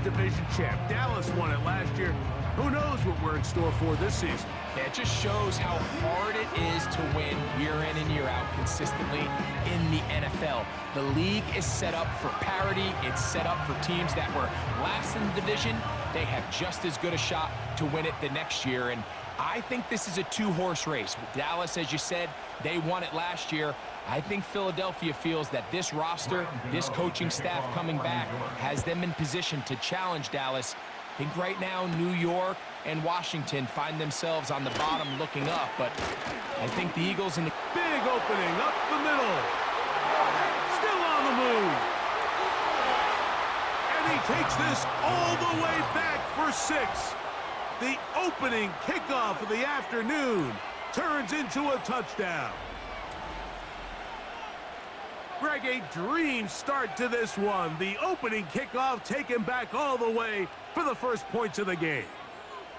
division champ. Dallas won it last year. Who knows what we're in store for this season? Yeah, it just shows how hard it is to win year in and year out consistently in the NFL. The league is set up for parity. It's set up for teams that were last in the division. They have just as good a shot to win it the next year. And I think this is a two-horse race. With Dallas, as you said, they won it last year. I think Philadelphia feels that this roster, this coaching staff coming back, has them in position to challenge Dallas. I think right now New York and Washington find themselves on the bottom looking up, but I think the Eagles in the... Big opening up the middle. Still on the move. And he takes this all the way back for 6. The opening kickoff of the afternoon turns into a touchdown. Greg, a dream start to this one. The opening kickoff taken back all the way for the first points of the game.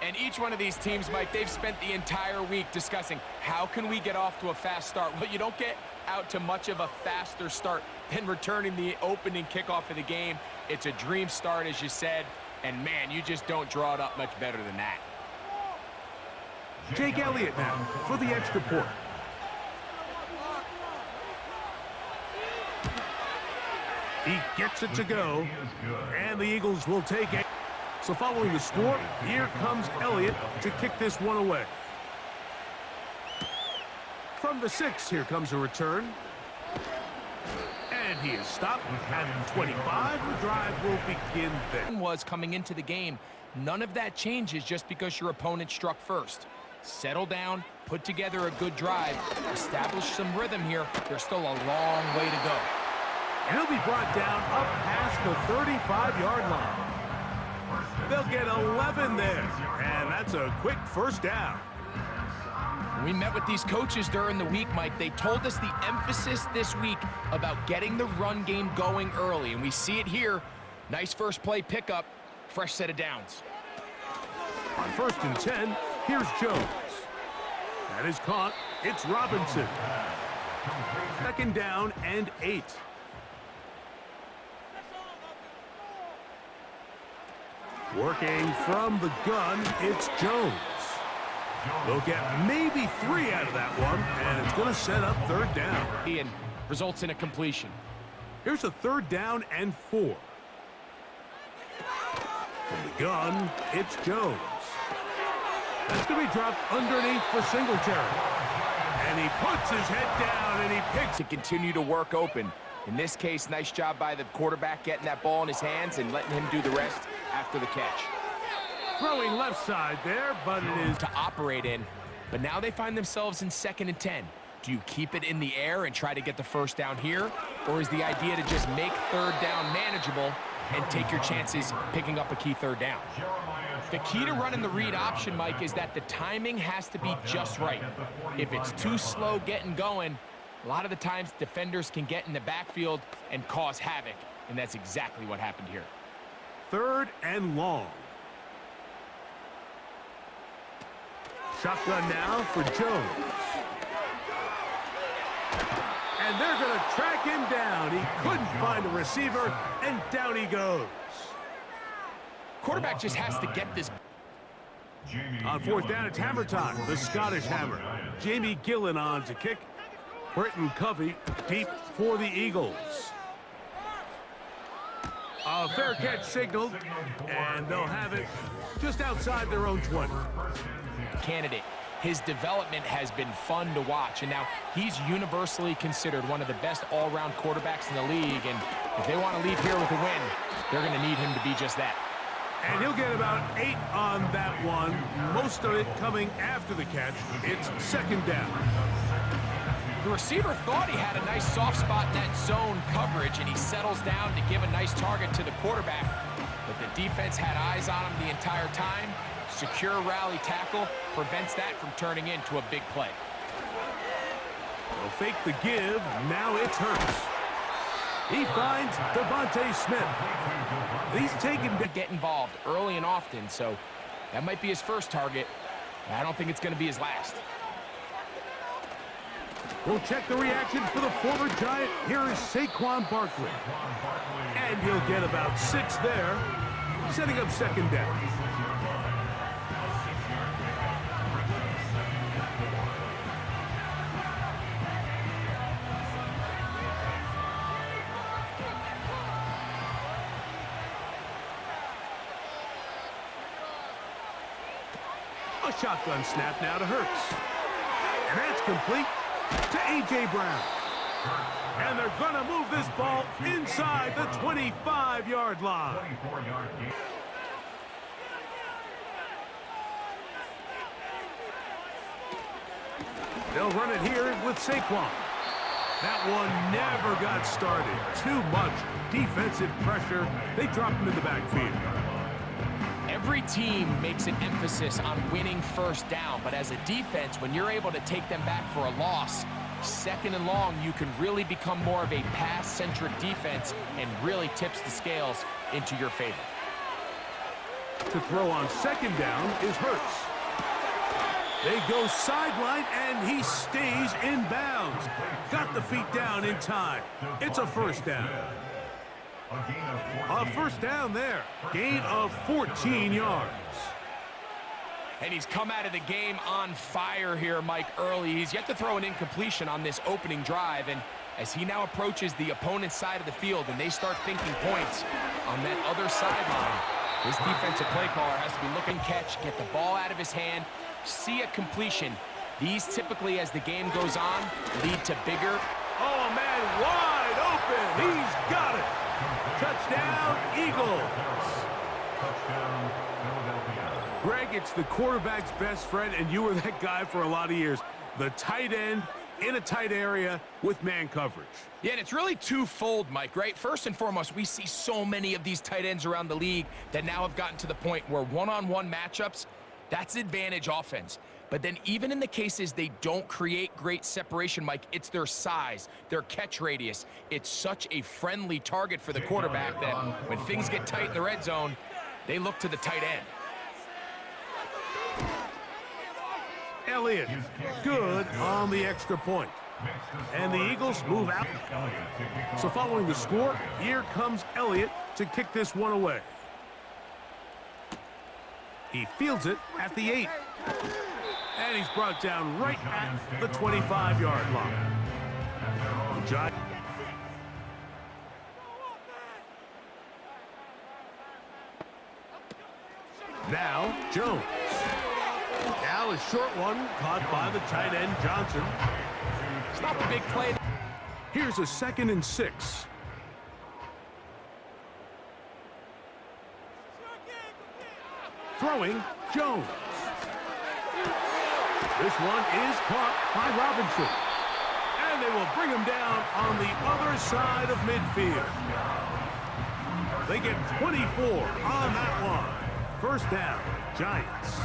And each one of these teams, Mike, they've spent the entire week discussing how can we get off to a fast start. Well, you don't get out to much of a faster start than returning the opening kickoff of the game. It's a dream start, as you said, and man, you just don't draw it up much better than that. Jake Elliott now for the extra point. He gets it to go, and the Eagles will take it. So following the score, here comes Elliott to kick this one away. From the 6, here comes a return. And he is stopped at 25. The drive will begin there. Was coming into the game. None of that changes just because your opponent struck first. Settle down, put together a good drive, establish some rhythm here. There's still a long way to go. And he'll be brought down up past the 35-yard line. They'll get 11 there, and that's a quick first down. We met with these coaches during the week, Mike. They told us the emphasis this week about getting the run game going early, and we see it here. Nice first play pickup, fresh set of downs. On 1st and 10, here's Jones. That is caught. It's Robinson. 2nd down and 8. Working from the gun, it's Jones. They'll get maybe 3 out of that one, and it's going to set up 3rd down. And results in a completion. Here's a 3rd down and 4. From the gun, it's Jones. That's going to be dropped underneath for Singletary. And he puts his head down, and he picks. To continue to work open. In this case, nice job by the quarterback getting that ball in his hands and letting him do the rest after the catch. Throwing left side there, but it is to operate in. But now they find themselves in 2nd and 10. Do you keep it in the air and try to get the first down here? Or is the idea to just make 3rd down manageable and take your chances picking up a key 3rd down? The key to running the read option, Mike, is that the timing has to be just right. If it's too slow getting going, a lot of the times defenders can get in the backfield and cause havoc, and that's exactly what happened here. 3rd and long. Shotgun now for Jones. And they're going to track him down. He couldn't find a receiver, and down he goes. Quarterback just has to get this. On 4th down, it's hammer time. The Scottish hammer. Jamie Gillen on to kick. Britton Covey deep for the Eagles. A fair catch signaled, and they'll have it just outside their own 20. Candidate. His development has been fun to watch, and now he's universally considered one of the best all-around quarterbacks in the league, and if they want to leave here with a win, they're going to need him to be just that. And he'll get about 8 on that one, most of it coming after the catch. It's 2nd down. The receiver thought he had a nice soft spot in that zone coverage, and he settles down to give a nice target to the quarterback. But the defense had eyes on him the entire time. Secure rally tackle prevents that from turning into a big play. They'll fake the give. Now it's Hurts. He finds Devontae Smith. He's taken to get involved early and often, so that might be his first target. I don't think it's going to be his last. We'll check the reactions for the former Giant. Here is Saquon Barkley. And he'll get about 6 there. setting up second down. A shotgun snap now to Hurts. And that's complete to A.J. Brown. And they're going to move this ball inside the 25-yard line. They'll run it here with Saquon. That one never got started. Too much defensive pressure. They dropped him in the backfield. Every team makes an emphasis on winning first down, but as a defense, when you're able to take them back for a loss, second and long, you can really become more of a pass-centric defense and really tips the scales into your favor. To throw on second down is Hurts. They go sideline, and he stays in bounds. Got the feet down in time. It's a first down. A first down there. Gain of 14 yards. And he's come out of the game on fire here, Mike, early. He's yet to throw an incompletion on this opening drive. And as he now approaches the opponent's side of the field and they start thinking points on that other sideline, his defensive play caller has to be looking catch, get the ball out of his hand, see a completion. These typically, as the game goes on, lead to bigger. Oh, man, wide open. He's got it. Touchdown, Eagles. Touchdown, Philadelphia. Greg, it's the quarterback's best friend, and you were that guy for a lot of years. The tight end in a tight area with man coverage. Yeah, and it's really twofold, Mike, right? First and foremost, we see so many of these tight ends around the league that now have gotten to the point where one-on-one matchups, that's advantage offense. But then even in the cases they don't create great separation, Mike, it's their size, their catch radius. It's such a friendly target for the quarterback that when things get tight in the red zone, they look to the tight end. Elliott, good on the extra point. And the Eagles move out. So following the score, here comes Elliott to kick this one away. He fields it at the 8. And he's brought down right at the 25-yard line. Now, Jones. Now a short one caught by the tight end, Johnson. It's not the big play. Here's a 2nd and 6. Throwing, Jones. This one is caught by Robinson. And they will bring him down on the other side of midfield. They get 24 on that one. First down, Giants.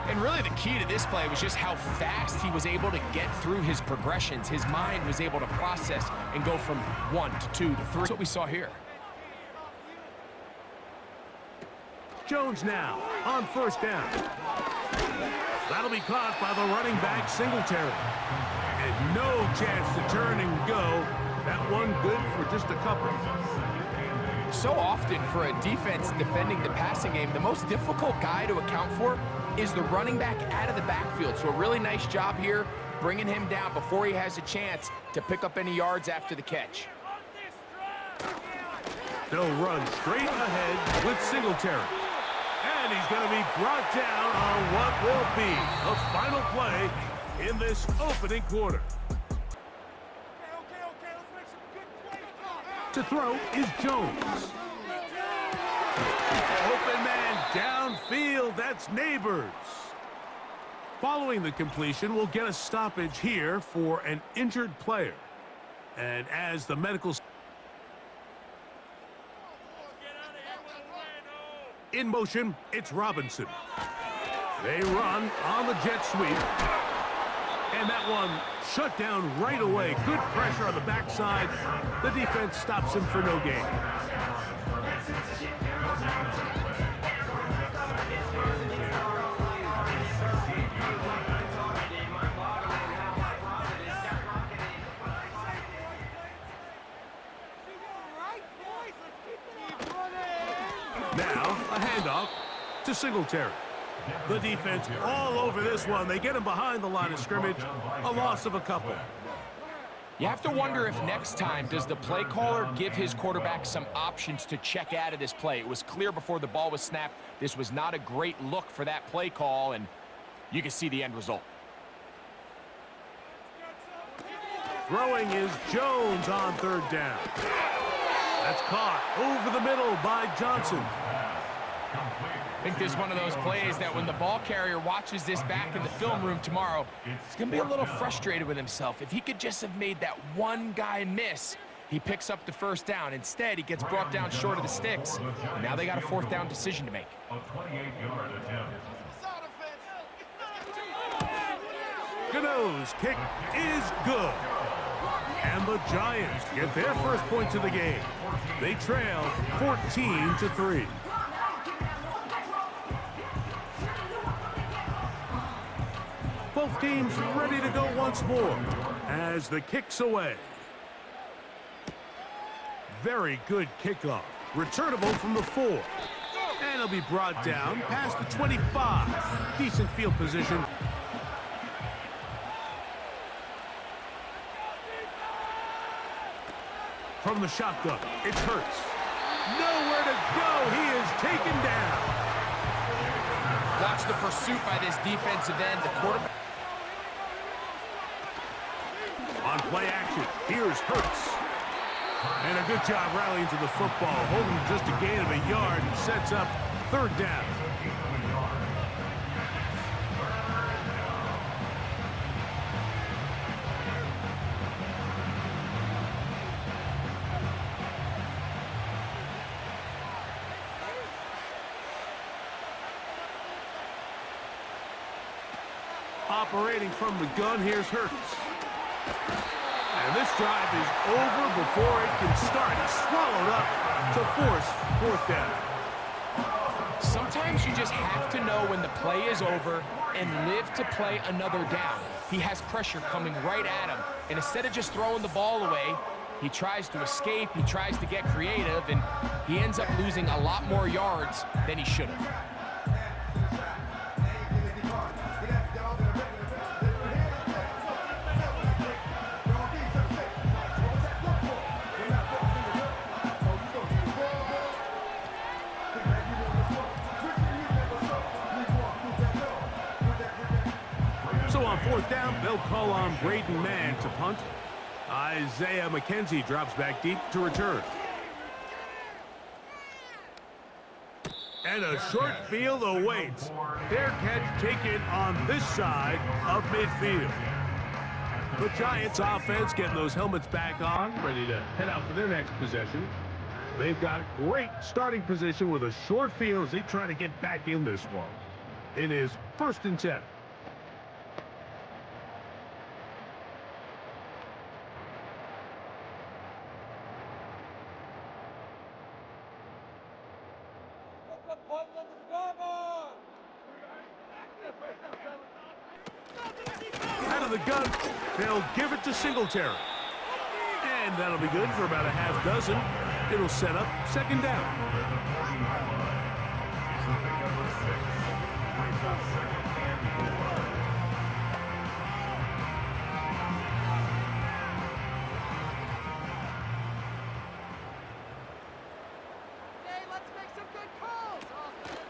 And really the key to this play was just how fast he was able to get through his progressions. His mind was able to process and go from 1 to 2 to 3. That's what we saw here. Jones now on first down. That'll be caught by the running back, Singletary. And no chance to turn and go. That one good for just a couple. So often for a defense defending the passing game, the most difficult guy to account for is the running back out of the backfield. So a really nice job here, bringing him down before he has a chance to pick up any yards after the catch. They'll run straight ahead with Singletary. And he's going to be brought down on what will be a final play in this opening quarter. To throw is Jones. Open man downfield, that's Neighbors. Following the completion, we'll get a stoppage here for an injured player. And as the medical... In motion, it's Robinson. They run on the jet sweep. And that one shut down right away. Good pressure on the backside. The defense stops him for no gain. Now, a handoff to Singletary. The defense all over this one. They get him behind the line of scrimmage. A loss of a couple. You have to wonder if next time, does the play caller give his quarterback some options to check out of this play? It was clear before the ball was snapped. This was not a great look for that play call, and you can see the end result. Throwing is Jones on third down. That's caught over the middle by Johnson. I think this is one of those plays that when the ball carrier watches this back in the film room tomorrow, he's going to be a little frustrated with himself. If he could just have made that one guy miss, he picks up the first down. Instead, he gets brought down short of the sticks. And now they got a fourth down decision to make. Gano's kick is good. And the Giants get their first points of the game. They trail 14-3. Both teams ready to go once more as the kick's away. Very good kickoff. Returnable from the 4. And it'll be brought down past the 25. Decent field position. From the shotgun, it's Hurts. Nowhere to go. He is taken down. Watch the pursuit by this defensive end. The quarterback. On play action, here's Hurts. And a good job rallying to the football, holding just a gain of a yard and sets up third down. Operating from the gun, here's Hurts. And this drive is over before it can start. He's swallowed up to force fourth down. Sometimes you just have to know when the play is over and live to play another down. He has pressure coming right at him. And instead of just throwing the ball away, he tries to escape, he tries to get creative, and he ends up losing a lot more yards than he should have. So on fourth down, they'll call on Braden Mann to punt. Isaiah McKenzie drops back deep to return. And a short field awaits. Their catch taken on this side of midfield. The Giants offense getting those helmets back on, ready to head out for their next possession. They've got great starting position with a short field as they try to get back in this one. It is 1st and 10. Out of the gun, they'll give it to Singletary. And that'll be good for about a half dozen. It'll set up 2nd down.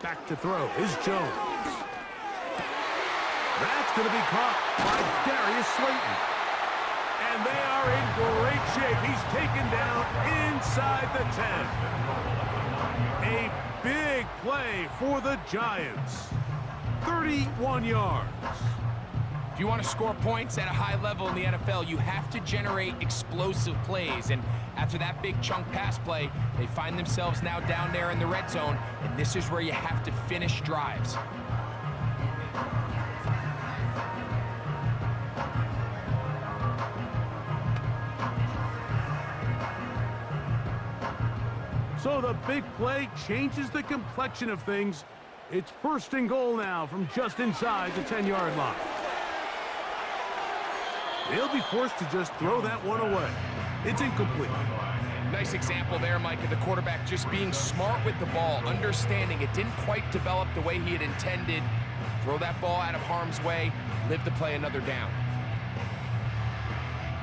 Back to throw is Jones. That's going to be caught by Darius Slayton. And they are in great shape. He's taken down inside the 10. A big play for the Giants. 31 yards. If you want to score points at a high level in the NFL, you have to generate explosive plays. And after that big chunk pass play, they find themselves now down there in the red zone. And this is where you have to finish drives. So the big play changes the complexion of things. It's 1st and goal now from just inside the 10-yard line. They'll be forced to just throw that one away. It's incomplete. Nice example there, Mike, of the quarterback just being smart with the ball, understanding it didn't quite develop the way he had intended. Throw that ball out of harm's way, live to play another down.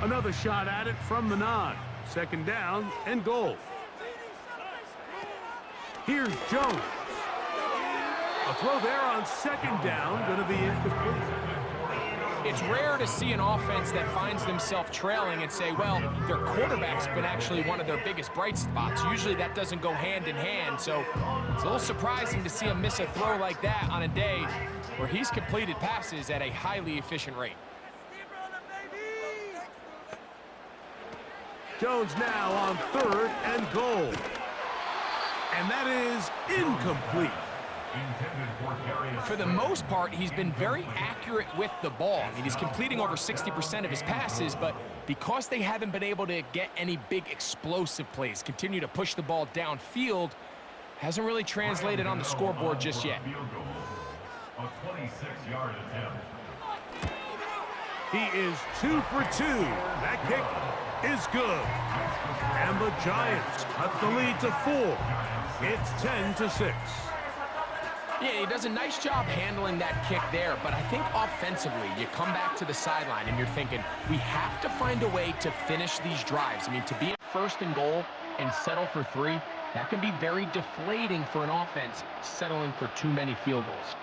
Another shot at it from the 9. Second down and goal. Here's Jones. A throw there on second down, going to be incomplete. It's rare to see an offense that finds themselves trailing and say, well, their quarterback's been actually one of their biggest bright spots. Usually that doesn't go hand in hand, so it's a little surprising to see him miss a throw like that on a day where he's completed passes at a highly efficient rate. Jones now on third and goal. And that is incomplete. For the most part, he's been very accurate with the ball. I mean, he's completing over 60% of his passes, but because they haven't been able to get any big explosive plays, continue to push the ball downfield, hasn't really translated on the scoreboard just yet. A 26-yard attempt. He is 2 for 2. That kick is good. And the Giants cut the lead to 4. It's 10-6. Yeah, he does a nice job handling that kick there, but I think offensively, you come back to the sideline and you're thinking, we have to find a way to finish these drives. I mean, to be at first and goal and settle for 3, that can be very deflating for an offense settling for too many field goals.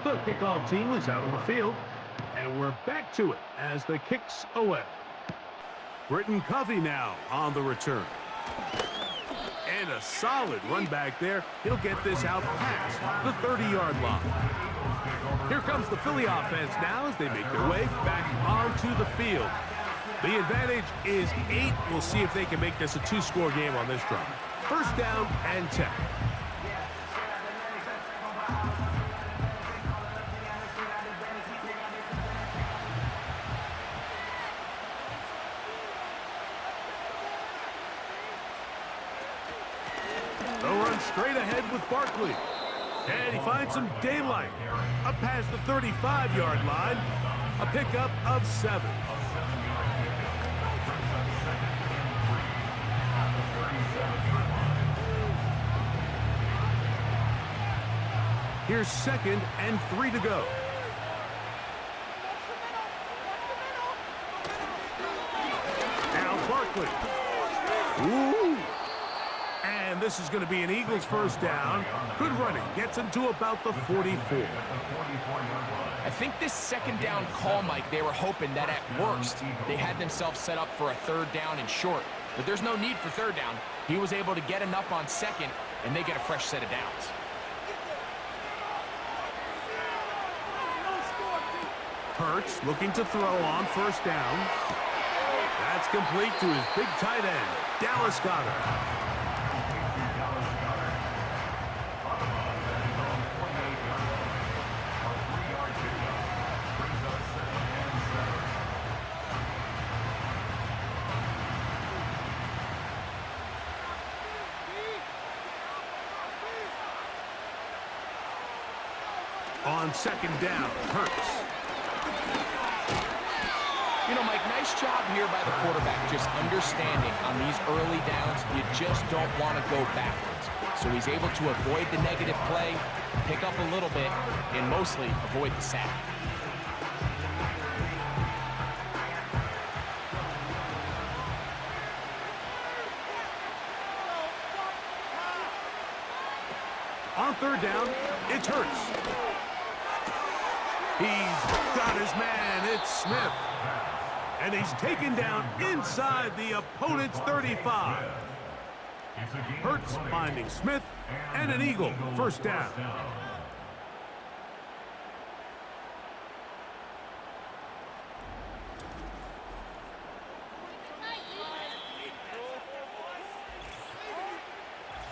The kickoff team is out on the field, and we're back to it as the kick's away. Britton Covey now on the return. And a solid run back there. He'll get this out past the 30-yard line. Here comes the Philly offense now as they make their way back onto the field. The advantage is 8. We'll see if they can make this a 2-score game on this drive. First down and 10. Straight ahead with Barkley. And he finds some daylight. Up past the 35-yard line. A pickup of 7. Here's 2nd and 3 to go. Now Barkley. Ooh. And this is going to be an Eagles first down. Good running. Gets him to about the 44. I think this second down call, Mike, they were hoping that at worst they had themselves set up for a 3rd down and short. But there's no need for 3rd down. He was able to get enough on 2nd, and they get a fresh set of downs. Hurts looking to throw on 1st down. That's complete to his big tight end, Dallas Goedert. On 2nd down, Hurts. You know, Mike, nice job here by the quarterback, just understanding on these early downs, you just don't want to go backwards. So he's able to avoid the negative play, pick up a little bit, and mostly avoid the sack. On 3rd down, it's Hurts. He's got his man. It's Smith. And he's taken down inside the opponent's 35. Hurts finding Smith and an Eagle first down.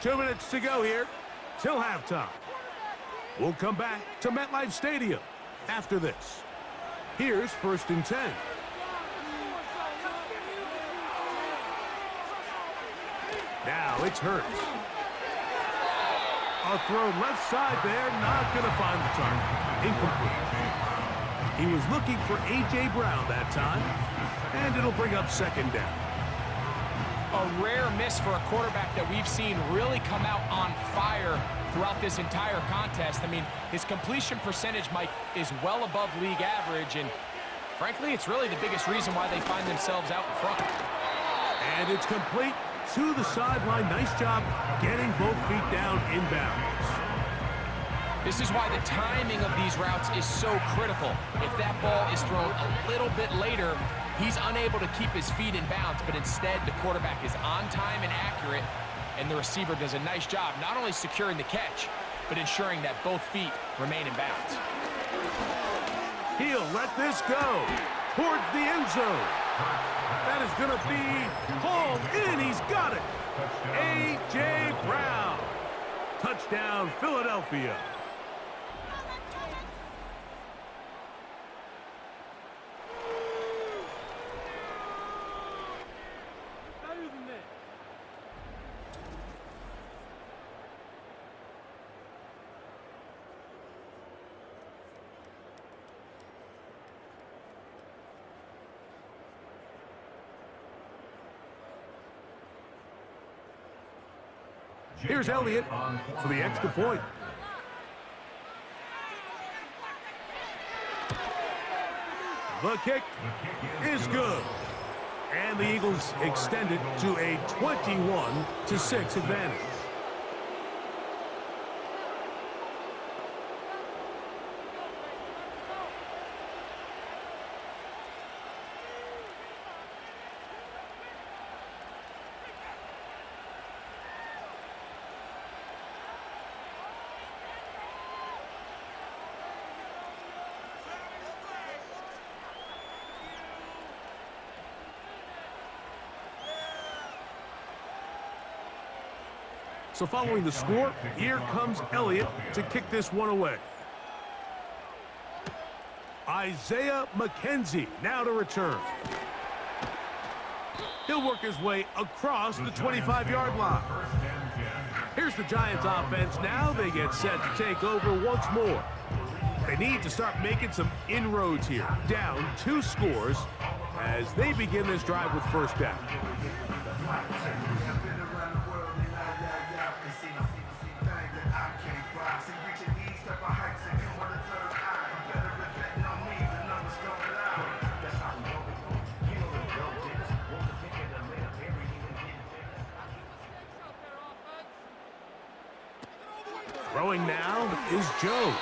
Two minutes to go here till halftime. We'll come back to MetLife Stadium after this. Here's 1st and 10. Now it's Hurts. A throw left side there, not going to find the target. Incomplete. He was looking for A.J. Brown that time, and it'll bring up second down. A rare miss for a quarterback that we've seen really come out on fire throughout this entire contest. I mean, his completion percentage, Mike, is well above league average, and frankly, it's really the biggest reason why they find themselves out in front. And it's complete to the sideline. Nice job getting both feet down inbounds. This is why the timing of these routes is so critical. If that ball is thrown a little bit later, he's unable to keep his feet in bounds, but instead the quarterback is on time and accurate, and the receiver does a nice job not only securing the catch, but ensuring that both feet remain in bounds. He'll let this go towards the end zone. That is going to be hauled in. He's got it. A.J. Brown. Touchdown, Philadelphia. Here's Elliott for the extra point. The kick is good. And the Eagles extend it to a 21-6 advantage. So following the score, here comes Elliott to kick this one away. Isaiah McKenzie now to return. He'll work his way across the 25-yard line. Here's the Giants offense now. They get set to take over once more. They need to start making some inroads here. Down 2 scores as they begin this drive with first down. Throwing now is Jones.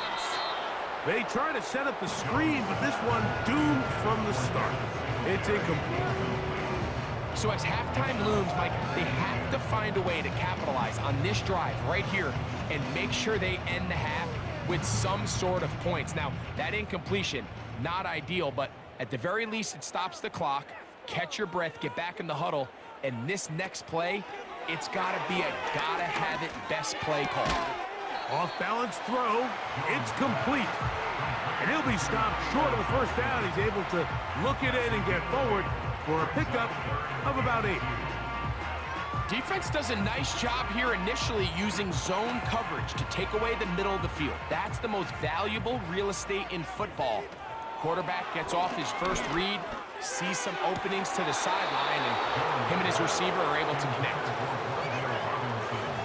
They try to set up the screen, but this one doomed from the start. It's incomplete. So as halftime looms, Mike, they have to find a way to capitalize on this drive right here and make sure they end the half with some sort of points. Now, that incompletion, not ideal, but at the very least it stops the clock. Catch your breath, get back in the huddle, and this next play, it's got to be a gotta-have-it best play call. Off-balance throw, it's complete. And he'll be stopped short of the first down. He's able to look it in and get forward for a pickup of about 8. Defense does a nice job here initially using zone coverage to take away the middle of the field. That's the most valuable real estate in football. Quarterback gets off his first read, sees some openings to the sideline, and him and his receiver are able to connect.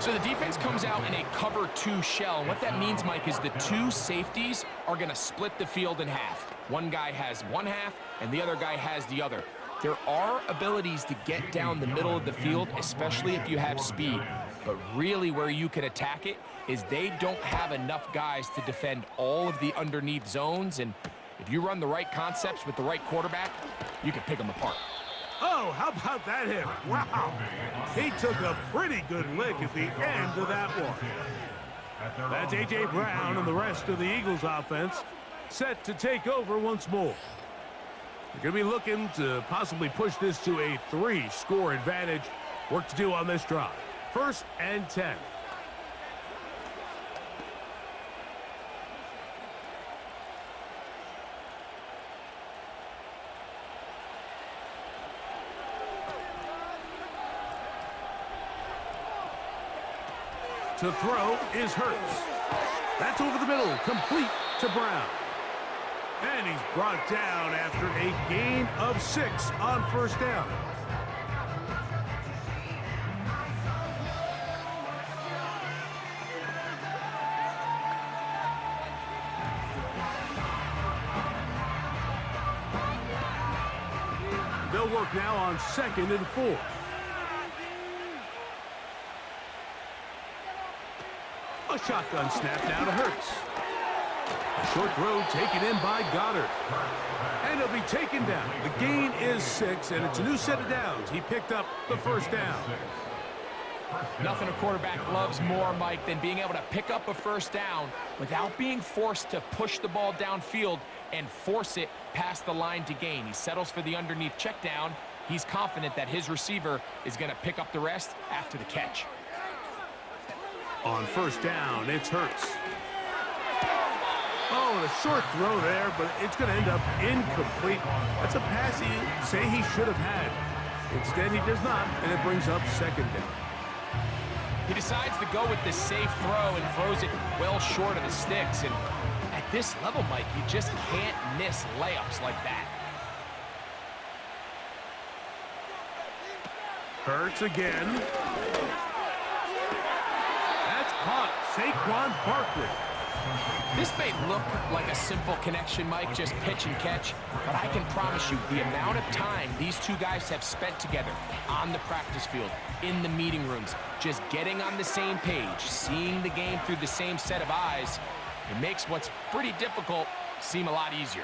So the defense comes out in a cover 2 shell. And what that means, Mike, is the 2 safeties are going to split the field in half. One guy has one half, and the other guy has the other. There are abilities to get down the middle of the field, especially if you have speed. But really where you can attack it is they don't have enough guys to defend all of the underneath zones. And if you run the right concepts with the right quarterback, you can pick them apart. Oh, how about that hit? Wow. He took a pretty good lick at the end of that one. That's A.J. Brown and the rest of the Eagles offense set to take over once more. They're going to be looking to possibly push this to a 3-score advantage. Work to do on this drive. 1st and 10. To throw is Hurts. That's over the middle, complete to Brown. And he's brought down after a gain of 6 on first down. They'll work now on 2nd and 4. A shotgun snap now to Hurts. A short throw taken in by Goddard. And he'll be taken down. The gain is 6, and it's a new set of downs. He picked up the first down. Nothing a quarterback loves more, Mike, than being able to pick up a first down without being forced to push the ball downfield and force it past the line to gain. He settles for the underneath check down. He's confident that his receiver is going to pick up the rest after the catch. On first down, it's Hurts. Oh, and a short throw there, but it's going to end up incomplete. That's a pass he say he should have had. Instead, he does not, and it brings up 2nd down. He decides to go with the safe throw and throws it well short of the sticks. And at this level, Mike, you just can't miss layups like that. Hurts again. That's caught. Saquon Barkley. This may look like a simple connection, Mike, just pitch and catch, but I can promise you the amount of time these two guys have spent together on the practice field, in the meeting rooms, just getting on the same page, seeing the game through the same set of eyes, it makes what's pretty difficult seem a lot easier.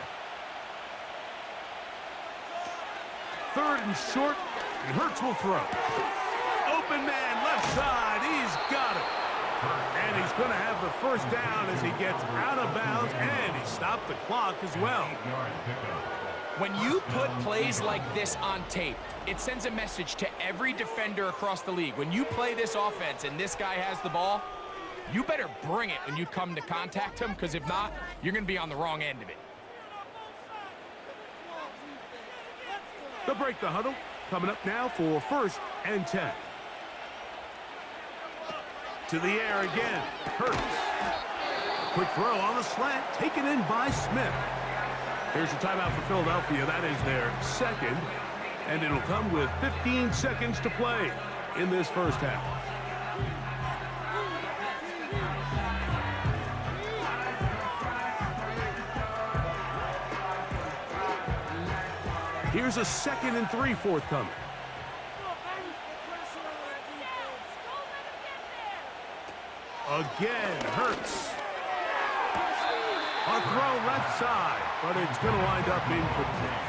3rd and short, and Hurts will throw. Open man, left side, he's got it. And he's going to have the first down as he gets out of bounds, and he stopped the clock as well. When you put plays like this on tape, it sends a message to every defender across the league. When you play this offense and this guy has the ball, you better bring it when you come to contact him, because if not, you're going to be on the wrong end of it. They'll break the huddle. Coming up now for 1st and 10. To the air again. Hurts. Quick throw on the slant, taken in by Smith. Here's a timeout for Philadelphia. That is their 2nd, and it'll come with 15 seconds to play in this first half. Here's a 2nd and 3 forthcoming. Again, Hurts. A throw left side, but it's going to wind up incomplete.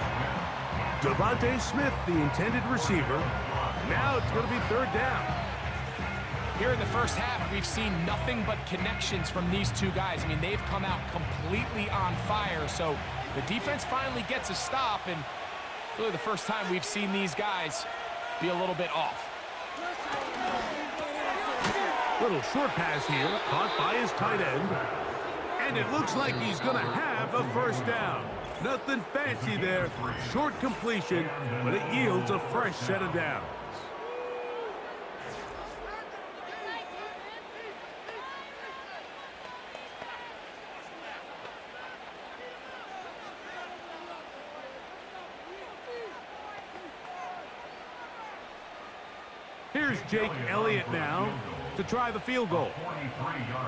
Devontae Smith, the intended receiver. Now it's going to be 3rd down. Here in the first half, we've seen nothing but connections from these two guys. I mean, they've come out completely on fire, so the defense finally gets a stop, and really the first time we've seen these guys be a little bit off. Little short pass here, caught by his tight end. And it looks like he's going to have a first down. Nothing fancy there, short completion, but it yields a fresh set of downs. Here's Jake Elliott now to try the field goal.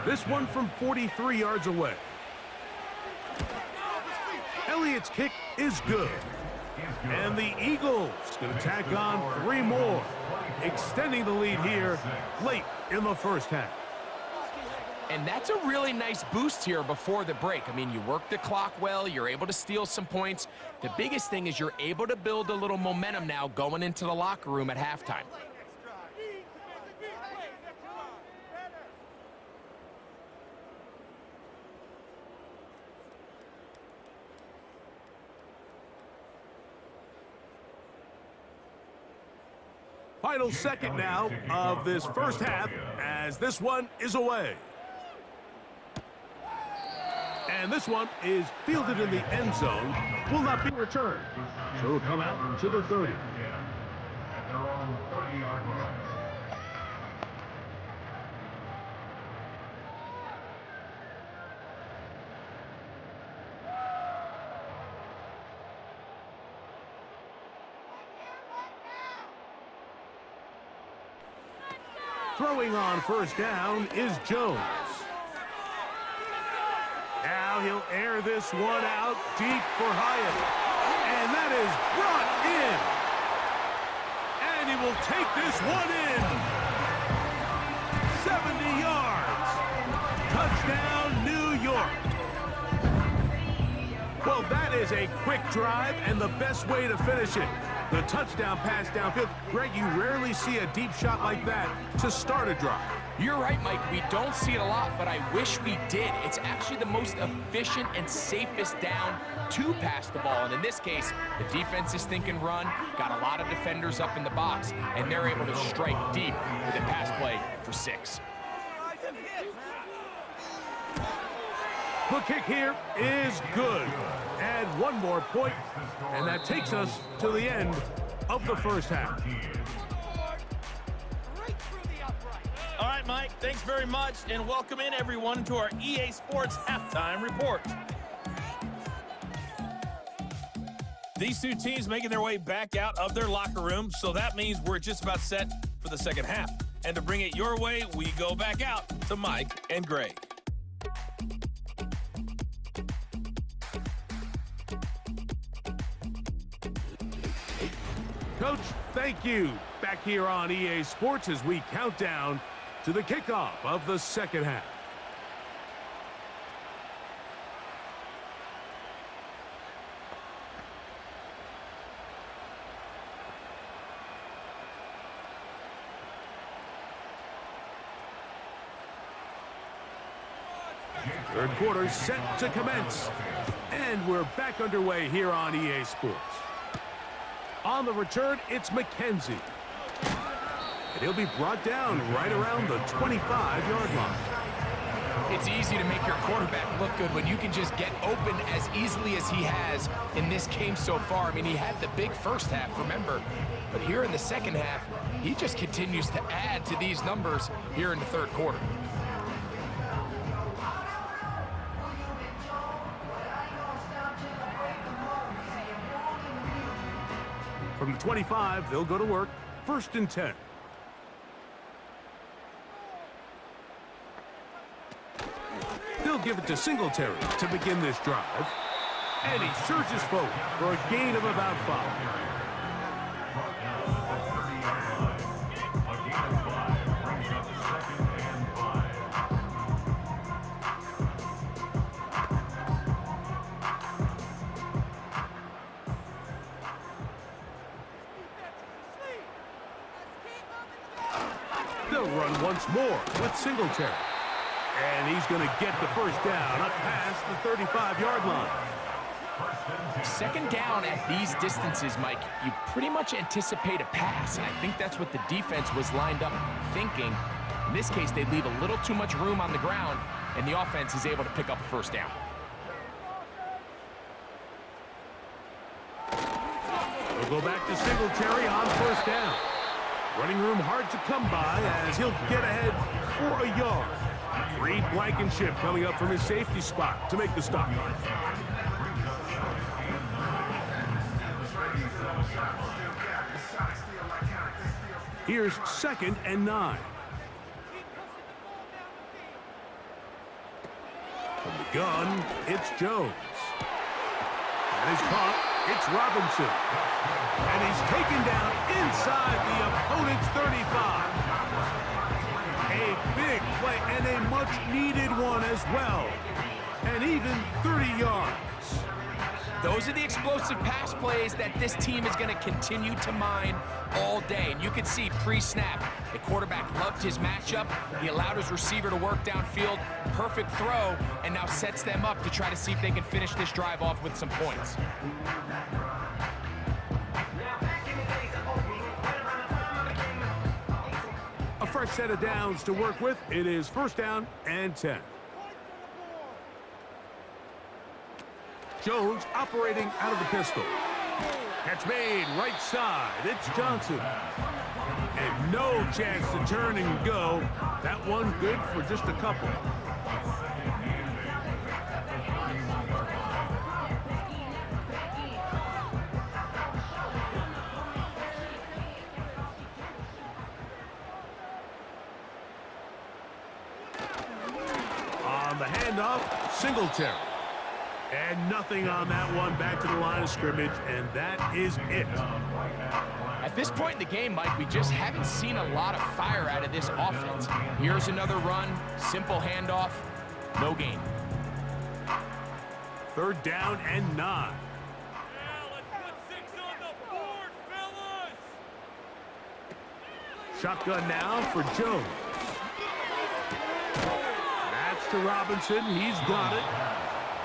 This one from 43 yards away. Elliott's kick is good. And the Eagles going to tack on 3 more, extending the lead here late in the first half. And that's a really nice boost here before the break. I mean, you work the clock well, you're able to steal some points. The biggest thing is you're able to build a little momentum now going into the locker room at halftime. Final second now of this first half as this one is away. And this one is fielded in the end zone, will not be returned. So it'll come out to the 30. At their own 30-yard line. Throwing on first down is Jones. Now he'll air this one out deep for Hyatt. And that is brought in. And he will take this one in. 70 yards. Touchdown, New York. Well, that is a quick drive and the best way to finish it. The touchdown pass downfield. Greg, you rarely see a deep shot like that to start a drive. You're right, Mike. We don't see it a lot, but I wish we did. It's actually the most efficient and safest down to pass the ball. And in this case, the defense is thinking run, got a lot of defenders up in the box, and they're able to strike deep with a pass play for 6. The kick here is good. And one more point, and that takes us to the end of the first half. All right, Mike, thanks very much, and welcome in everyone to our EA Sports Halftime Report. These two teams making their way back out of their locker room, so that means we're just about set for the second half. And to bring it your way, we go back out to Mike and Greg. Coach, thank you. Back here on EA Sports as we count down to the kickoff of the second half. Third quarter set to commence. And we're back underway here on EA Sports. On the return, it's McKenzie. And he'll be brought down right around the 25-yard line. It's easy to make your quarterback look good when you can just get open as easily as he has in this game so far. I mean, he had the big first half, remember. But here in the second half, he just continues to add to these numbers here in the third quarter. From the 25, they'll go to work. 1st and 10. They'll give it to Singletary to begin this drive. And he surges forward for a gain of about 5. They'll run once more with Singletary. And he's going to get the first down up past the 35-yard line. Second down at these distances, Mike, you pretty much anticipate a pass, and I think that's what the defense was lined up thinking. In this case, they leave a little too much room on the ground, and the offense is able to pick up a first down. They'll go back to Singletary on first down. Running room hard to come by as he'll get ahead for a yard. Reed Blankenship coming up from his safety spot to make the stop. Here's 2nd and 9. From the gun, it's Jones. That is caught. It's Robinson. And he's taken down inside the opponent's 35. A big play and a much-needed one as well. And even 30 yards. Those are the explosive pass plays that this team is going to continue to mine all day. And you can see pre-snap, the quarterback loved his matchup. He allowed his receiver to work downfield. Perfect throw, and now sets them up to try to see if they can finish this drive off with some points. A fresh set of downs to work with. It is 1st down and 10. Jones operating out of the pistol. Catch made right side. It's Johnson. And no chance to turn and go. That one good for just a couple. the handoff, Singletary. And nothing on that one, back to the line of scrimmage, and that is it. At this point in the game, Mike, we just haven't seen a lot of fire out of this offense. Here's another run, simple handoff, no gain. 3rd down and 9. Shotgun now for Jones. That's to Robinson. He's got it.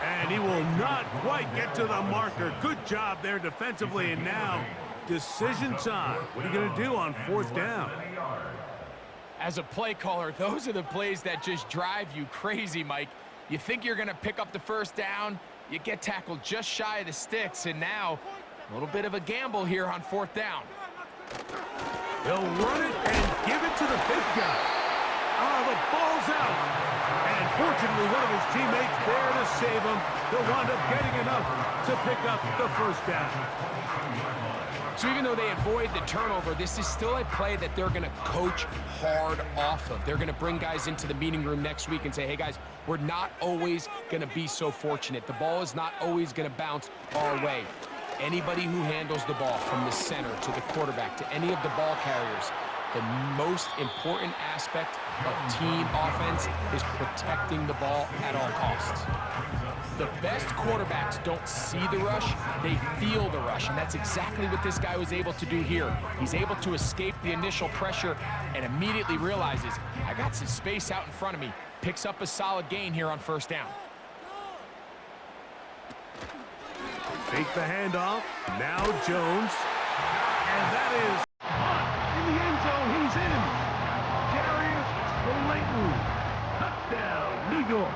And he will not quite get to the marker. Good job there defensively. And now, decision time. What are you going to do on 4th down? As a play caller, those are the plays that just drive you crazy, Mike. You think you're going to pick up the 1st down, you get tackled just shy of the sticks, and now a little bit of a gamble here on 4th down. He'll run it and give it to the big guy. Oh, the ball's out. And fortunately, one of his teammates there to save him. He'll wind up getting enough to pick up the 1st down. So even though they avoid the turnover, this is still a play that they're going to coach hard off of. They're going to bring guys into the meeting room next week and say, hey, guys, we're not always going to be so fortunate. The ball is not always going to bounce our way. Anybody who handles the ball from the center to the quarterback to any of the ball carriers, the most important aspect of team offense is protecting the ball at all costs. The best quarterbacks don't see the rush, they feel the rush, and that's exactly what this guy was able to do here. He's able to escape the initial pressure and immediately realizes, I got some space out in front of me. Picks up a solid gain here on 1st down. Fake the handoff. Now Jones. And that is in the end zone. He's in. Darius Slayton. Touchdown, New York.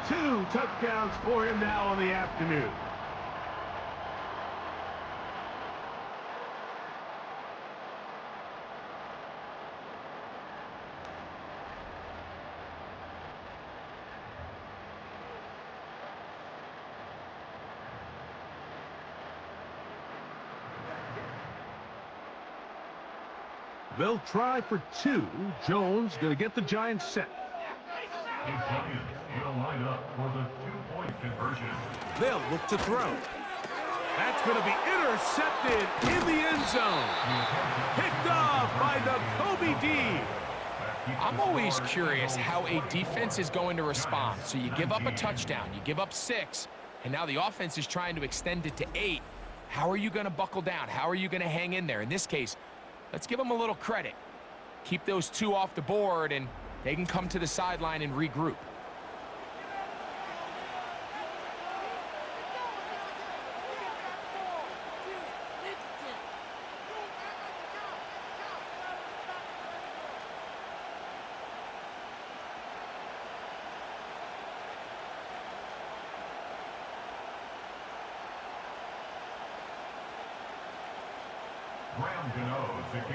2 touchdowns for him now on the afternoon. They'll try for 2. Jones going to get the Giants set. The Giants will line up for the 2-point conversion. They'll look to throw. That's going to be intercepted in the end zone. Picked off by Nakobe Dean. I'm always curious how a defense is going to respond. So you give up a touchdown, you give up 6, and now the offense is trying to extend it to 8. How are you going to buckle down? How are you going to hang in there? In this case, let's give them a little credit. Keep those 2 off the board, and they can come to the sideline and regroup.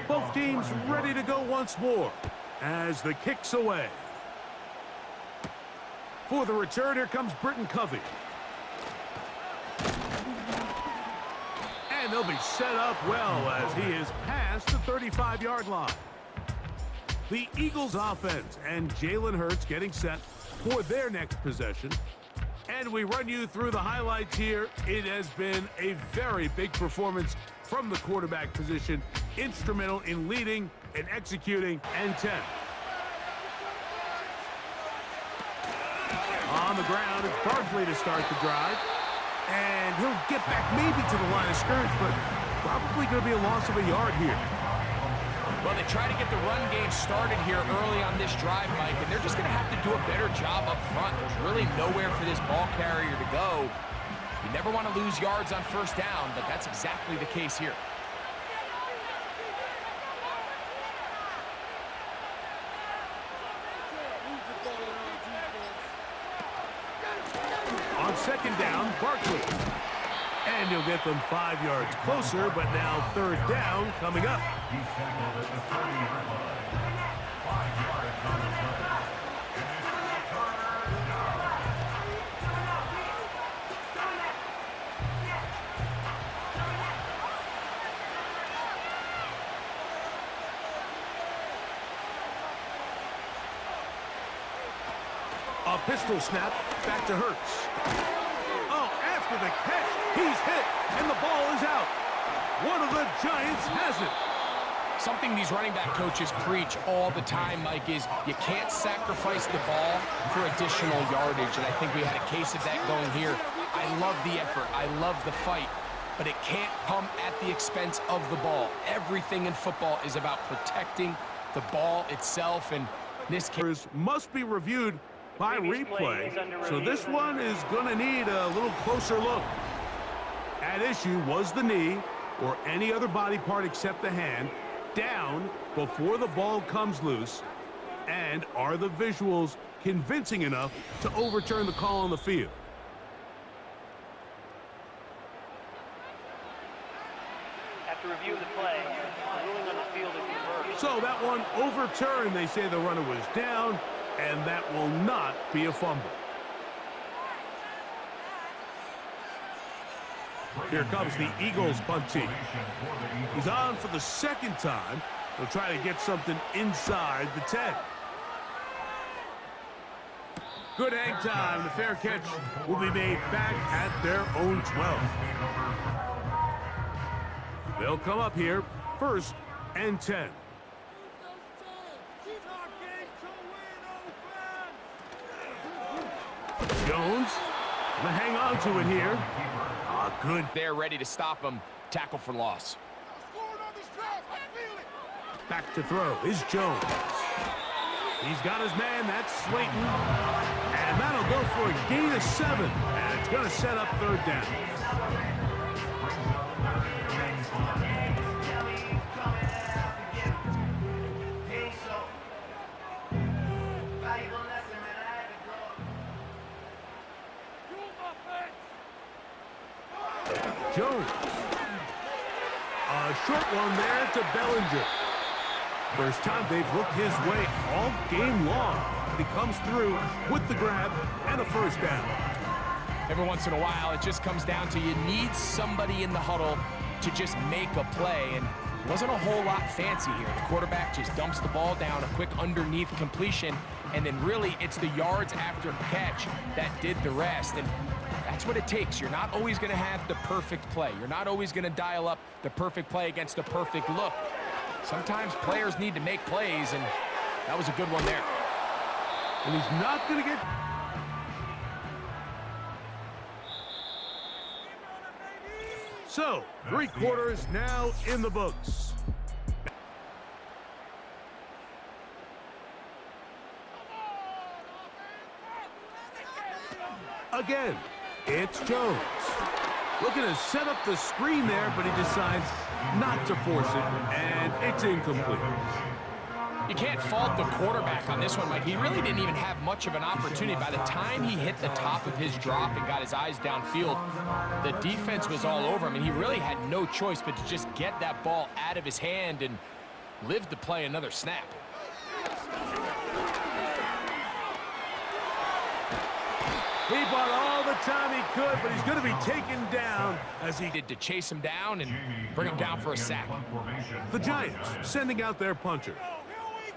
Both teams ready to go once more as the kick's away. For the return, here comes Britton Covey. And they'll be set up well as he is past the 35-yard line. The Eagles offense and Jalen Hurts getting set for their next possession. And we run you through the highlights here. It has been a very big performance from the quarterback position, instrumental in leading and executing and 10. On the ground, it's Barkley to start the drive. And he'll get back maybe to the line of scrimmage, but probably going to be a loss of a yard here. Well, they try to get the run game started here early on this drive, Mike, and they're just going to have to do a better job up front. There's really nowhere for this ball carrier to go. You never want to lose yards on 1st down, but that's exactly the case here. On 2nd down, Barkley. And he'll get them 5 yards closer, but now 3rd down coming up. He's tackled at the 30-yard line. 5 yards on the play. A Pistol snap, back to Hurts. Oh, after the catch, he's hit, and the ball is out. One of the Giants has it. Something these running back coaches preach all the time, Mike, is you can't sacrifice the ball for additional yardage, and I think we had a case of that going here. I love the effort. I love the fight, but it can't come at the expense of the ball. Everything in football is about protecting the ball itself, and this case must be reviewed by replay, so this one is going to need a little closer look. At issue was the knee, or any other body part except the hand, down before the ball comes loose, and are the visuals convincing enough to overturn the call on the field? After review of the play, the ruling on the field is reversed. So that one overturned. They say the runner was down, and that will not be a fumble. Here comes the Eagles punt team. He's on for the second time. They'll try to get something inside the 10. Good hang time. The fair catch will be made back at their own 12. They'll come up here, 1st and 10. Jones will hang on to it here. Good. they're ready to stop him. Tackle for loss. Back to throw is Jones. He's got his man. That's Slayton. And that'll go for a gain of 7. And it's going to set up 3rd down. Jones. A short one there to Bellinger. First time they've looked his way all game long. But he comes through with the grab and a 1st down. Every once in a while, it just comes down to you need somebody in the huddle to just make a play. And it wasn't a whole lot fancy here. The quarterback just dumps the ball down, a quick underneath completion, and then really it's the yards after catch that did the rest. And that's what it takes. You're not always going to have the perfect play. You're not always going to dial up the perfect play against the perfect look. Sometimes players need to make plays, and that was a good one there. And he's not going to get... So, 3 quarters now in the books. Again, it's Jones. Looking to set up the screen there, but he decides not to force it, and it's incomplete. You can't fault the quarterback on this one, Mike. He really didn't even have much of an opportunity. By the time he hit the top of his drop and got his eyes downfield, the defense was all over him, and he really had no choice but to just get that ball out of his hand and live to play another snap. He bought all the time he could, but he's going to be taken down as he Did to chase him down and bring him down for a sack. The Giants sending out their punter.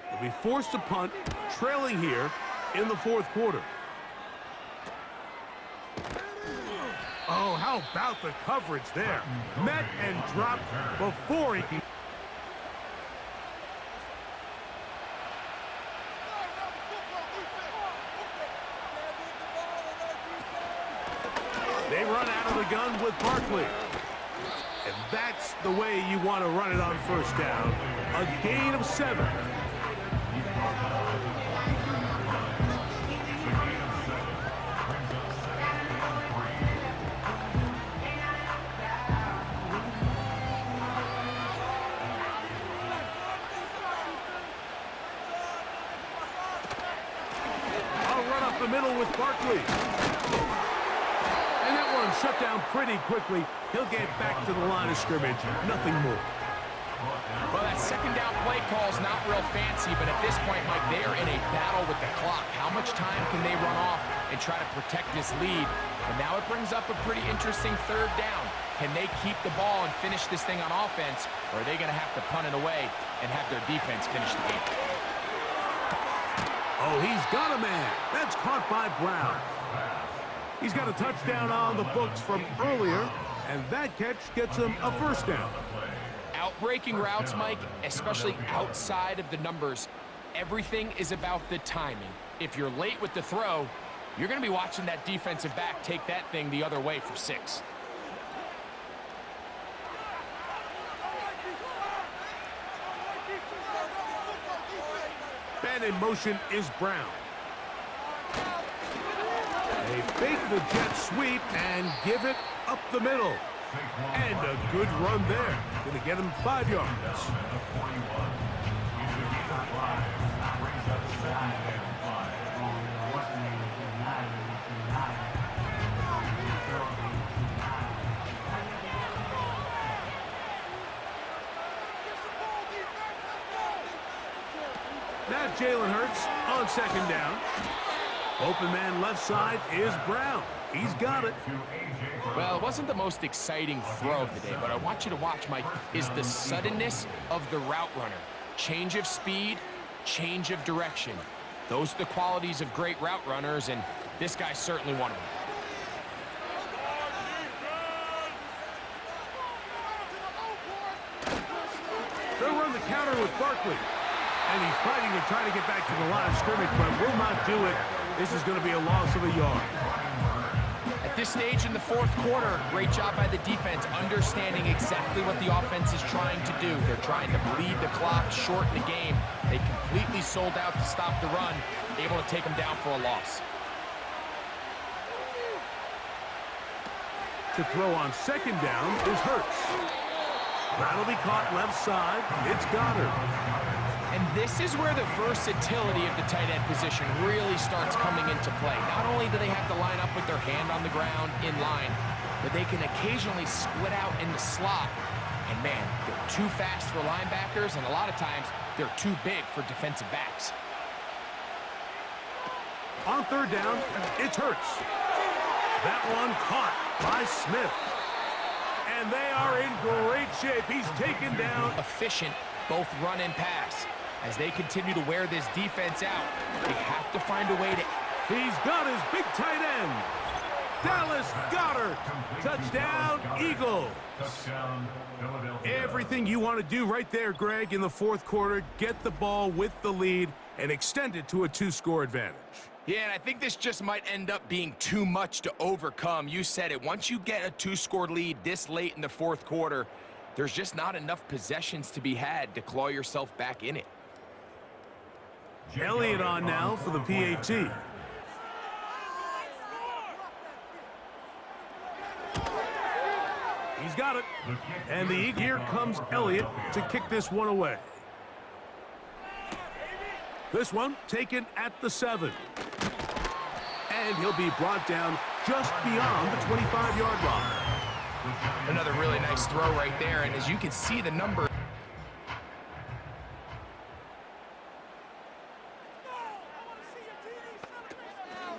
They'll be forced to punt, trailing here in the 4th quarter. Oh, how about the coverage there? Met and dropped before he can... They run out of the gun with Barkley. And that's the way you want to run it on 1st down. A gain of 7. I'll run up the middle with Barkley. And that one shut down pretty quickly. He'll get back to the line of scrimmage. Nothing more. Well, that 2nd down play call's not real fancy, but at this point, Mike, they are in a battle with the clock. How much time can they run off and try to protect this lead? And now it brings up a pretty interesting 3rd down. Can they keep the ball and finish this thing on offense, or are they going to have to punt it away and have their defense finish the game? Oh, he's got a man. That's caught by Brown. He's got a touchdown on the books from earlier, and that catch gets him a first down. Outbreaking routes, Mike, especially outside of the numbers, everything is about the timing. If you're late with the throw, you're going to be watching that defensive back take that thing the other way for 6. Man in motion is Brown. They fake the jet sweep and give it up the middle. And a good run there. Going to get him 5 yards. Now Jalen Hurts on second down. Open man left side is Brown. He's got it. Well, it wasn't the most exciting throw of the day, but I want you to watch, Mike, is the suddenness of the route runner. Change of speed, change of direction. Those are the qualities of great route runners, and this guy's certainly one of them. They'll run the counter with Barkley. And he's fighting to try to get back to the line of scrimmage, but will not do it. This is going to be a loss of a yard. At this stage in the fourth quarter, great job by the defense understanding exactly what the offense is trying to do. They're trying to bleed the clock, shorten the game. They completely sold out to stop the run, able to take them down for a loss. To throw on second down is Hurts. That'll be caught left side. It's Goddard. And this is where the versatility of the tight end position really starts coming into play. Not only do they have to line up with their hand on the ground in line, but they can occasionally split out in the slot. And man, they're too fast for linebackers, and a lot of times they're too big for defensive backs. On third down, it's Hurts. That one caught by Smith. And they are in great shape. He's taken down. Efficient, both run and pass. As they continue to wear this defense out, they have to find a way to... He's got his big tight end. Dallas Goedert. Touchdown, Eagles. Everything you want to do right there, Greg, in the fourth quarter. Get the ball with the lead and extend it to a 2-score advantage. Yeah, and I think this just might end up being too much to overcome. You said it. Once you get a 2-score lead this late in the fourth quarter, there's just not enough possessions to be had to claw yourself back in it. Elliott on now for the PAT. He's got it. And here comes Elliott to kick this one away. This one taken at the 7. And he'll be brought down just beyond the 25-yard line. Another really nice throw right there, and as you can see the number.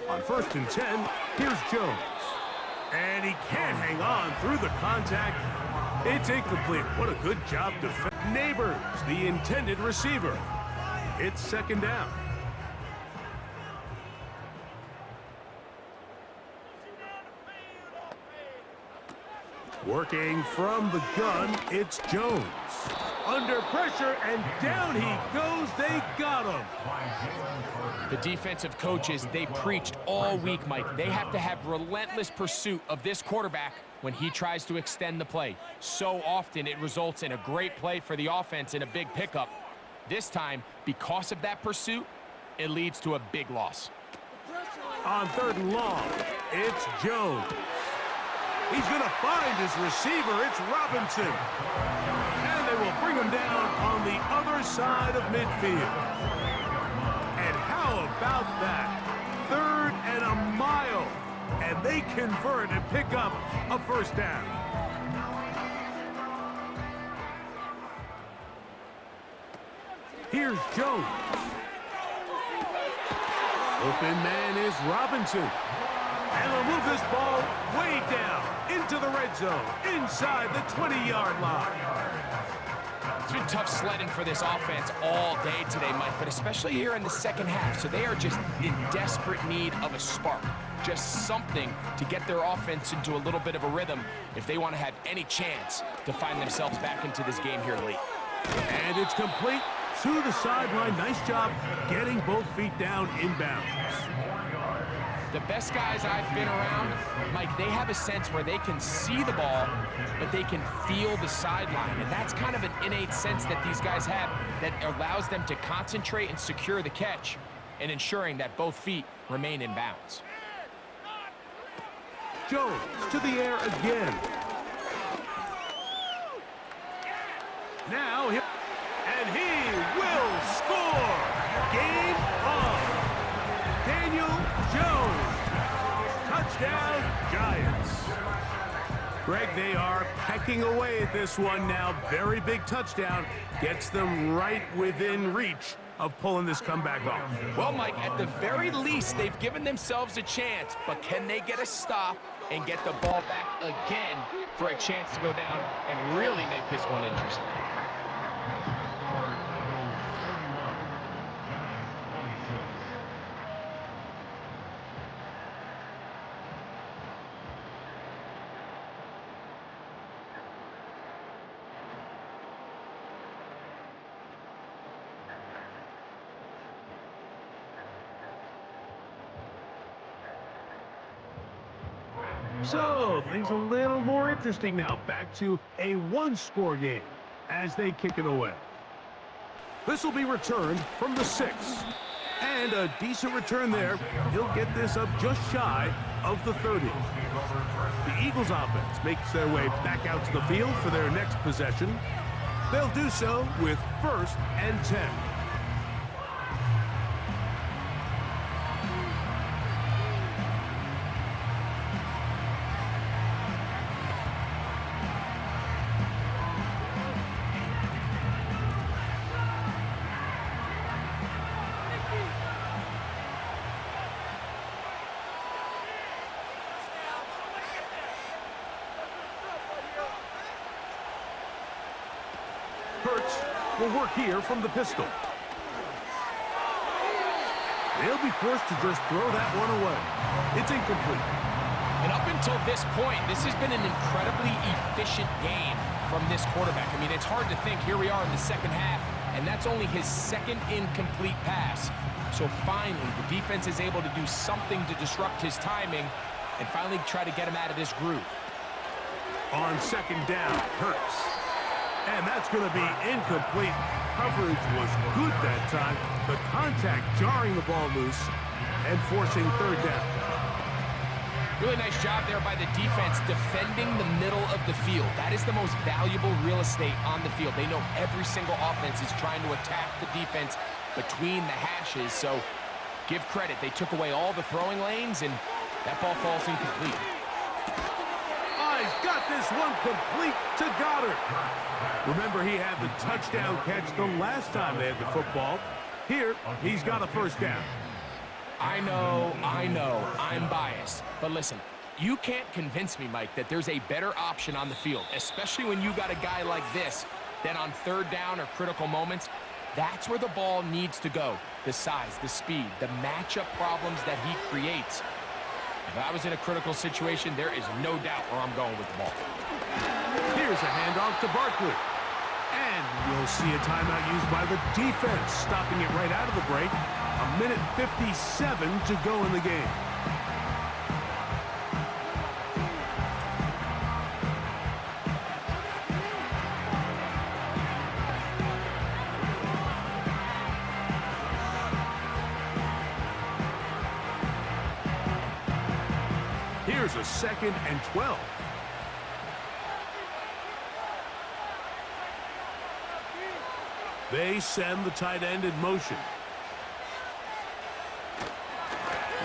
On 1st and 10, here's Jones. And he can't hang on through the contact. It's incomplete. What a good job defending. Neighbors, the intended receiver. It's second down. Working from the gun, it's Jones. Under pressure, and down he goes. They got him. The defensive coaches, they preached all week, Mike. They have to have relentless pursuit of this quarterback when he tries to extend the play. So often it results in a great play for the offense and a big pickup. This time, because of that pursuit, it leads to a big loss. On 3rd and long, it's Jones. He's going to find his receiver. It's Robinson. And they will bring him down on the other side of midfield. And how about that? 3rd and a mile. And they convert and pick up a first down. Here's Jones. Open man is Robinson. And they'll move this ball way down into the red zone, inside the 20-yard line. It's been tough sledding for this offense all day today, Mike, but especially here in the second half. So they are just in desperate need of a spark, just something to get their offense into a little bit of a rhythm if they want to have any chance to find themselves back into this game here late. And it's complete to the sideline. Nice job getting both feet down inbounds. The best guys I've been around, Mike, they have a sense where they can see the ball, but they can feel the sideline. And that's kind of an innate sense that these guys have that allows them to concentrate and secure the catch and ensuring that both feet remain in bounds. Jones to the air again. Now, and he will score. Game on. Daniel Jones. Touchdown, Giants. Greg, they are pecking away at this one now. Very big touchdown. Gets them right within reach of pulling this comeback off. Well, Mike, at the very least, they've given themselves a chance, but can they get a stop and get the ball back again for a chance to go down and really make this one interesting? So, things a little more interesting now. Back to a one-score game as they kick it away. This will be returned from the 6. And a decent return there. He'll get this up just shy of the 30. The Eagles offense makes their way back out to the field for their next possession. They'll do so with 1st and 10. Will work here from the pistol. They'll be forced to just throw that one away. It's incomplete. And up until this point, this has been an incredibly efficient game from this quarterback. I mean, it's hard to think. Here we are in the second half, and that's only his second incomplete pass. So finally, the defense is able to do something to disrupt his timing and finally try to get him out of this groove. On 2nd down, Hurts. And that's going to be incomplete. Coverage was good that time. The contact jarring the ball loose and forcing 3rd down. Really nice job there by the defense defending the middle of the field. That is the most valuable real estate on the field. They know every single offense is trying to attack the defense between the hashes. So give credit. They took away all the throwing lanes, and that ball falls incomplete. He's got this one complete to Goddard. Remember, he had the touchdown catch the last time they had the football. Here, he's got a 1st down. I know, I'm biased. But listen, you can't convince me, Mike, that there's a better option on the field, especially when you got a guy like this, that on 3rd down or critical moments, that's where the ball needs to go. The size, the speed, the matchup problems that he creates. If I was in a critical situation, there is no doubt where I'm going with the ball. Here's a handoff to Barkley. And we'll see a timeout used by the defense, stopping it right out of the break. 1:57 to go in the game. Here's a 2nd and 12. They send the tight end in motion.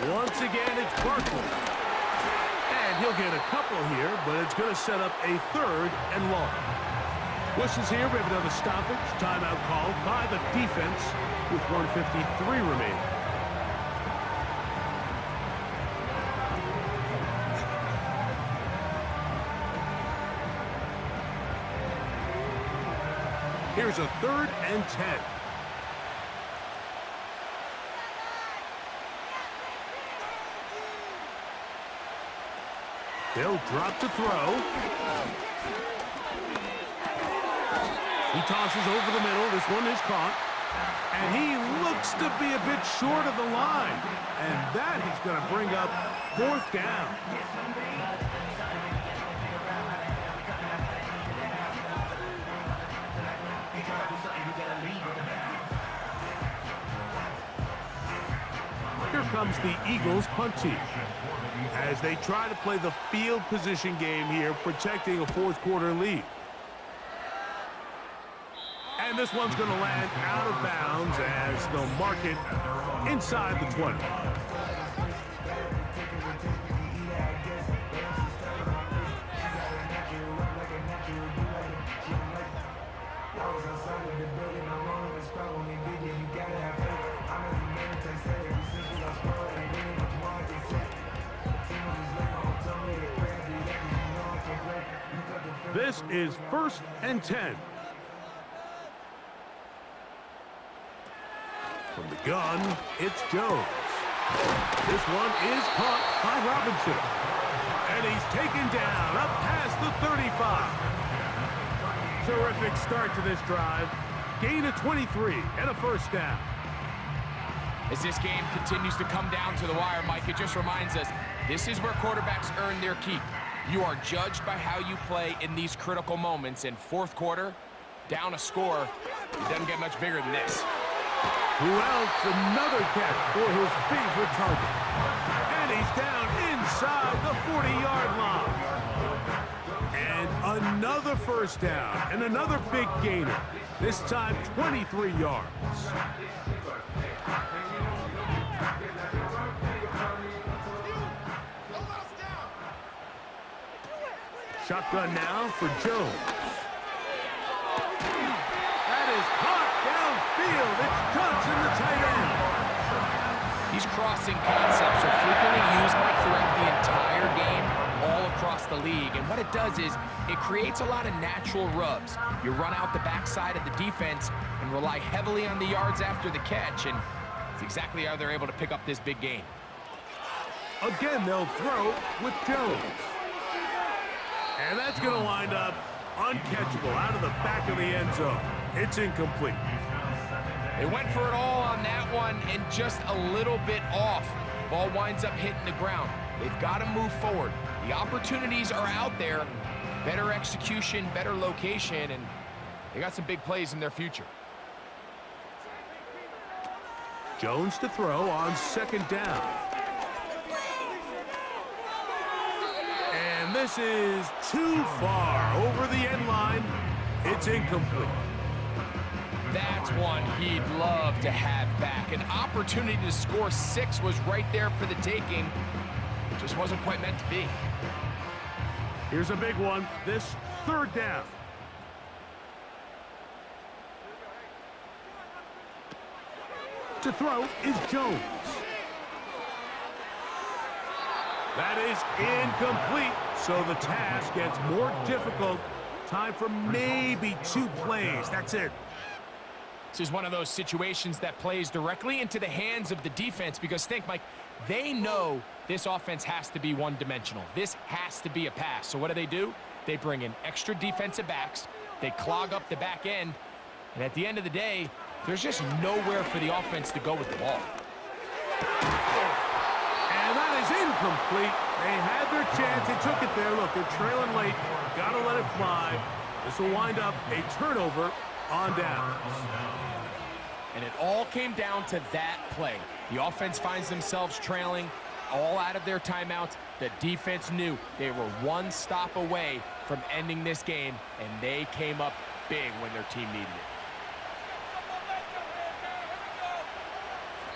Once again, it's Barkley. And he'll get a couple here, but it's going to set up a 3rd and long. Whistles here. We have another stoppage. Timeout called by the defense with 1:53 remaining. Here's a 3rd and 10. They'll drop to throw. He tosses over the middle. This one is caught. And he looks to be a bit short of the line. And that is going to bring up 4th down. Here comes the Eagles punt team as they try to play the field position game here, protecting a 4th quarter lead. And this one's going to land out of bounds as they'll mark it inside the 20. This is 1st and 10. From the gun, it's Jones. This one is caught by Robinson. And he's taken down up past the 35. Terrific start to this drive. Gain of 23 and a 1st down. As this game continues to come down to the wire, Mike, it just reminds us this is where quarterbacks earn their keep. You are judged by how you play in these critical moments. In 4th quarter, down a score, it doesn't get much bigger than this. Who else? Another catch for his favorite target. And he's down inside the 40-yard line. And another 1st down and another big gainer. This time 23 yards. Shotgun now for Jones. That is caught downfield. It's Johnson, the tight end. These crossing concepts are frequently used, Mike, throughout the entire game, all across the league. And what it does is it creates a lot of natural rubs. You run out the backside of the defense and rely heavily on the yards after the catch, and it's exactly how they're able to pick up this big gain. Again, they'll throw with Jones. And that's going to wind up uncatchable out of the back of the end zone. It's incomplete. They went for it all on that one and just a little bit off. Ball winds up hitting the ground. They've got to move forward. The opportunities are out there. Better execution, better location, and they got some big plays in their future. Jones to throw on 2nd down. And this is too far over the end line. It's incomplete. That's one he'd love to have back. An opportunity to score 6 was right there for the taking. Just wasn't quite meant to be. Here's a big one. This 3rd down. To throw is Jones. That is incomplete, so the task gets more difficult. Time for maybe 2 plays. That's it. This is one of those situations that plays directly into the hands of the defense because think, Mike, they know this offense has to be one-dimensional. This has to be a pass. So what do? They bring in extra defensive backs. They clog up the back end. And at the end of the day, there's just nowhere for the offense to go with the ball. And that is incomplete. They had their chance. They took it there. Look, they're trailing late. Got to let it fly. This will wind up a turnover on downs. And it all came down to that play. The offense finds themselves trailing all out of their timeouts. The defense knew they were one stop away from ending this game, and they came up big when their team needed it.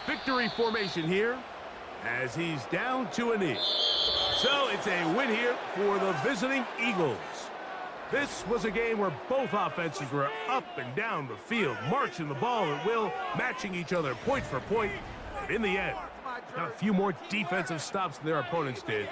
Victory formation here as he's down to a knee. So it's a win here for the visiting Eagles. This was a game where both offenses were up and down the field, marching the ball at will, matching each other point for point. And in the end, got a few more defensive stops than their opponents did.